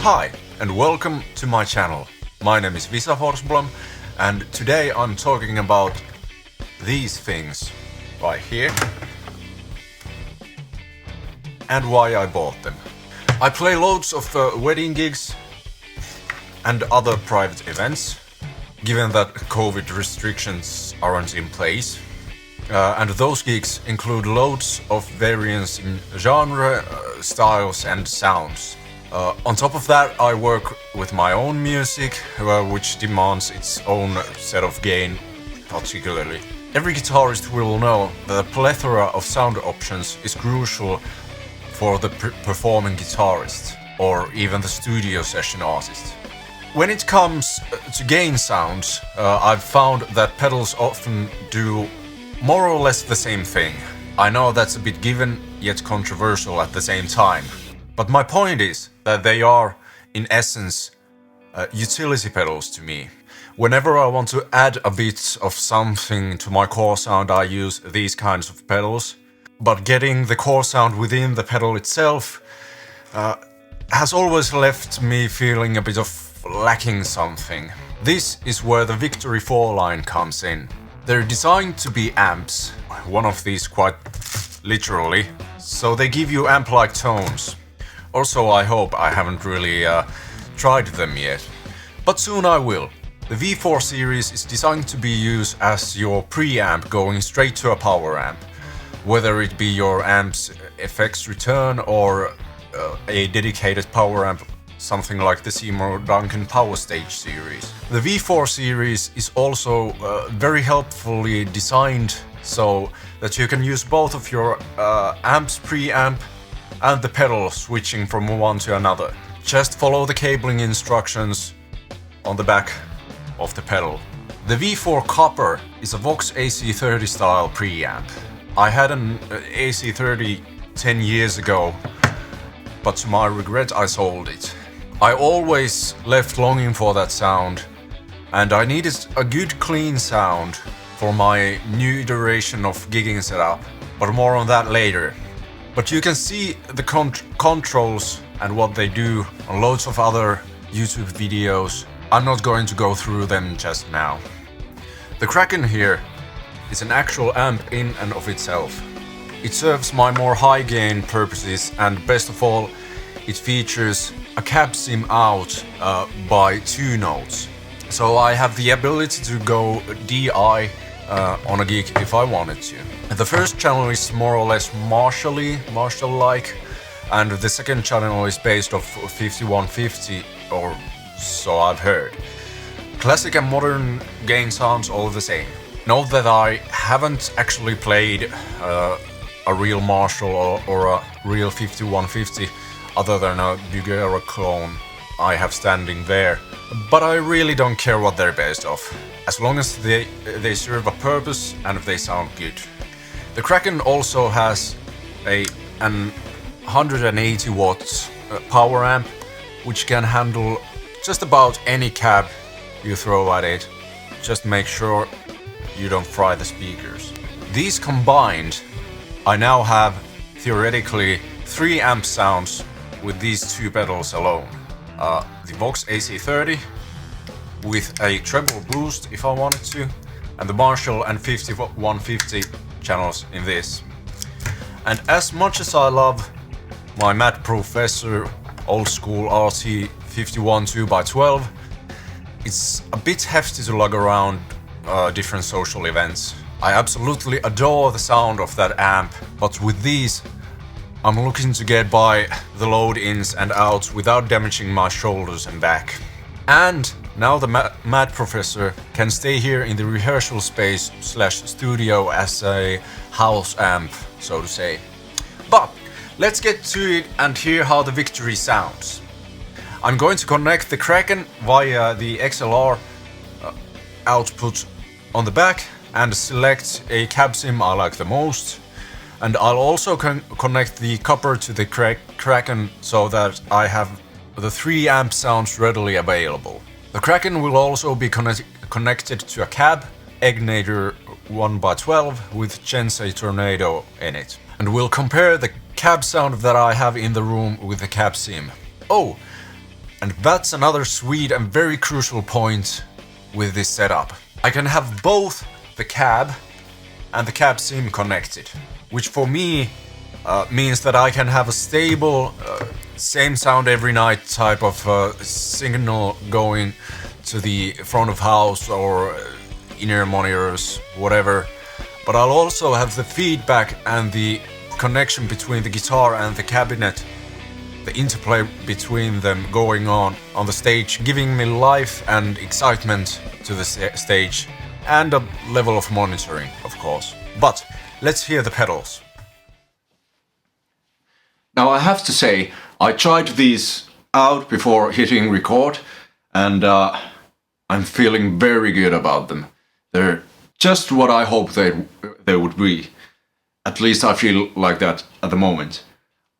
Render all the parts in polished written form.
Hi, and welcome to my channel. My name is Visa Forsblomin, and today I'm talking about these things right here and why I bought them. I play loads of wedding gigs and other private events, given that COVID restrictions aren't in place. And those gigs include loads of variance in genre, styles and sounds. On top of that, I work with my own music, which demands its own set of gain particularly. Every guitarist will know that a plethora of sound options is crucial for the performing guitarist, or even the studio session artist. When it comes to gain sounds, I've found that pedals often do more or less the same thing. I know that's a bit given, yet controversial at the same time. But my point is that they are, in essence, utility pedals to me. Whenever I want to add a bit of something to my core sound, I use these kinds of pedals. But getting the core sound within the pedal itself has always left me feeling a bit of lacking something. This is where the Victory V4 line comes in. They're designed to be amps, one of these quite literally, so they give you amp-like tones. Also, I hope I haven't really tried them yet, but soon I will. The V4 series is designed to be used as your preamp going straight to a power amp, whether it be your amp's effects return or a dedicated power amp, something like the Seymour Duncan Power Stage series. The V4 series is also very helpfully designed so that you can use both of your amp's preamp and the pedal switching from one to another. Just follow the cabling instructions on the back of the pedal. The V4 Copper is a Vox AC30 style preamp. I had an AC30 10 years ago, but to my regret I sold it. I always left longing for that sound, and I needed a good clean sound for my new iteration of gigging setup, but more on that later. But you can see the controls and what they do on loads of other YouTube videos. I'm not going to go through them just now. The Kraken here is an actual amp in and of itself. It serves my more high gain purposes, and best of all, it features a cab sim out by 2 notes. So I have the ability to go DI on a gig if I wanted to. The first channel is more or less Marshall-like, and the second channel is based off 5150, or so I've heard. Classic and modern gain sounds all the same. Note that I haven't actually played a real Marshall or a real 5150 other than a Bugera clone I have standing there, but I really don't care what they're based off, as long as they serve a purpose and they sound good. The Kraken also has an 180 watts power amp, which can handle just about any cab you throw at it. Just make sure you don't fry the speakers. These combined, I now have theoretically 3 amp sounds with these 2 pedals alone. The Vox AC30 with a treble boost if I wanted to, and the Marshall and 5150 channels in this. And as much as I love my Mad Professor old school RT 51 2x12, it's a bit hefty to lug around different social events. I absolutely adore the sound of that amp, but with these I'm looking to get by the load ins and outs without damaging my shoulders and back. And now the Mad Professor can stay here in the rehearsal space / studio as a house amp, so to say. But let's get to it and hear how the Victory sounds. I'm going to connect the Kraken via the XLR output on the back and select a cab sim I like the most. And I'll also connect the copper to the Kraken so that I have the 3 amp sounds readily available. The Kraken will also be connected to a cab, Egnator 1x12 with Gensei Tornado in it. And we'll compare the cab sound that I have in the room with the cab sim. Oh, And that's another sweet and very crucial point with this setup. I can have both the cab and the cab sim connected, which for me means that I can have a stable, same sound every night type of signal going to the front of house or in-ear monitors, whatever. But I'll also have the feedback and the connection between the guitar and the cabinet, the interplay between them going on the stage, giving me life and excitement to the stage, and a level of monitoring, of course. But let's hear the pedals. Now I have to say, I tried these out before hitting record, and I'm feeling very good about them. They're just what I hoped they would be. At least I feel like that at the moment.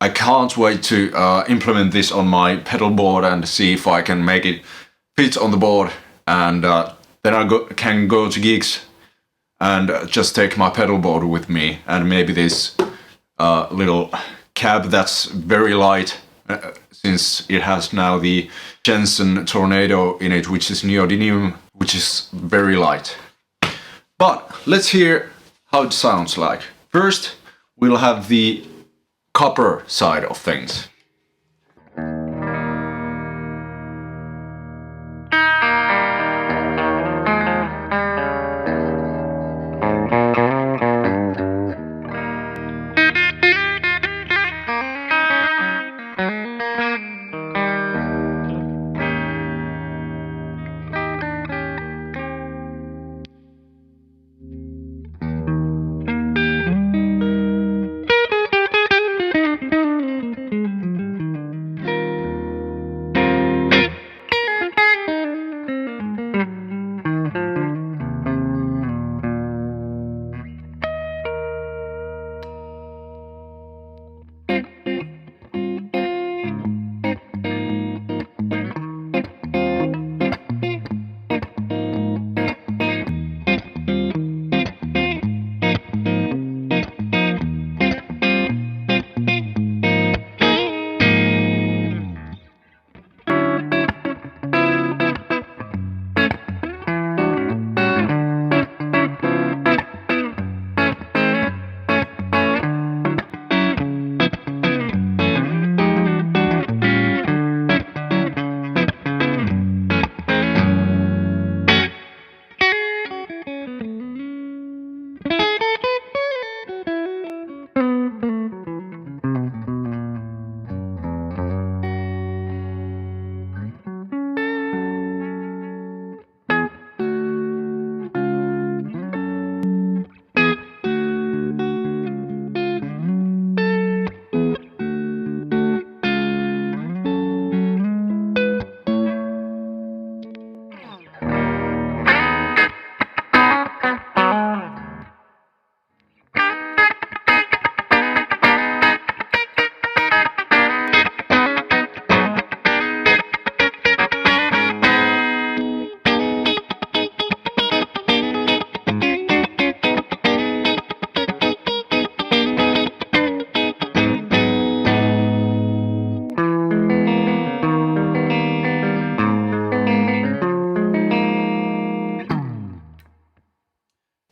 I can't wait to implement this on my pedal board and see if I can make it fit on the board, and then I can go to gigs and just take my pedal board with me, and maybe this little cab that's very light, since it has now the Jensen Tornado in it, which is neodymium, which is very light. But let's hear how it sounds like. First, we'll have the copper side of things.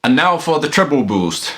And now for the treble boost.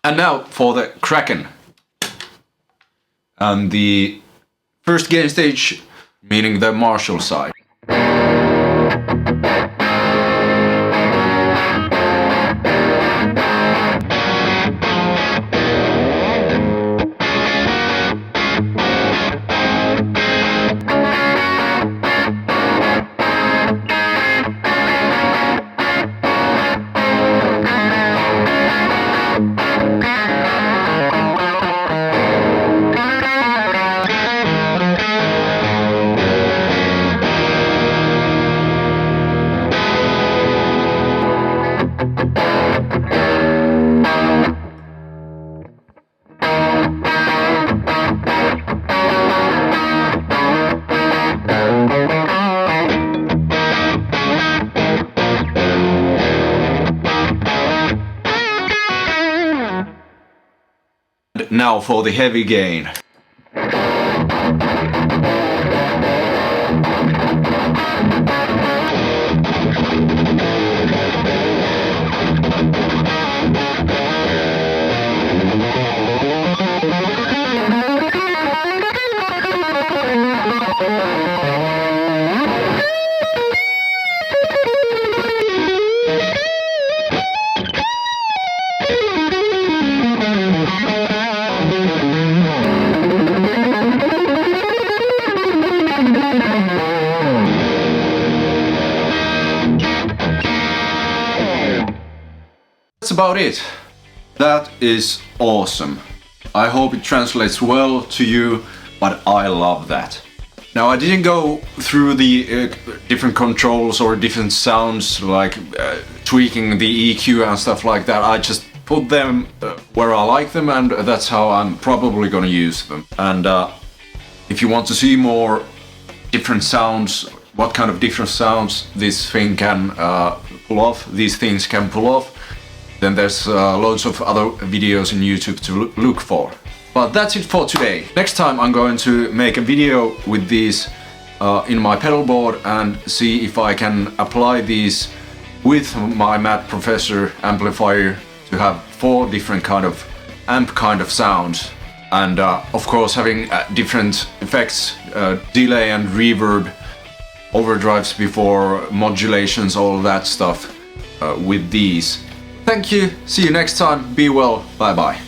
And now for the Kraken. And the first gain stage, meaning the Marshall side. Now for the heavy gain. That's about it. That is awesome. I hope it translates well to you, but I love that. Now I didn't go through the different controls or different sounds like tweaking the EQ and stuff like that. I just put them where I like them, and that's how I'm probably gonna use them. And if you want to see more different sounds, what kind of different sounds this thing can pull off, these things can pull off, then there's loads of other videos on YouTube to look for. But that's it for today. Next time I'm going to make a video with these in my pedal board and see if I can apply these with my Math Professor amplifier to have 4 different kind of amp kind of sounds. And of course having different effects, delay and reverb, overdrives before modulations, all that stuff with these. Thank you, see you next time, be well, bye bye.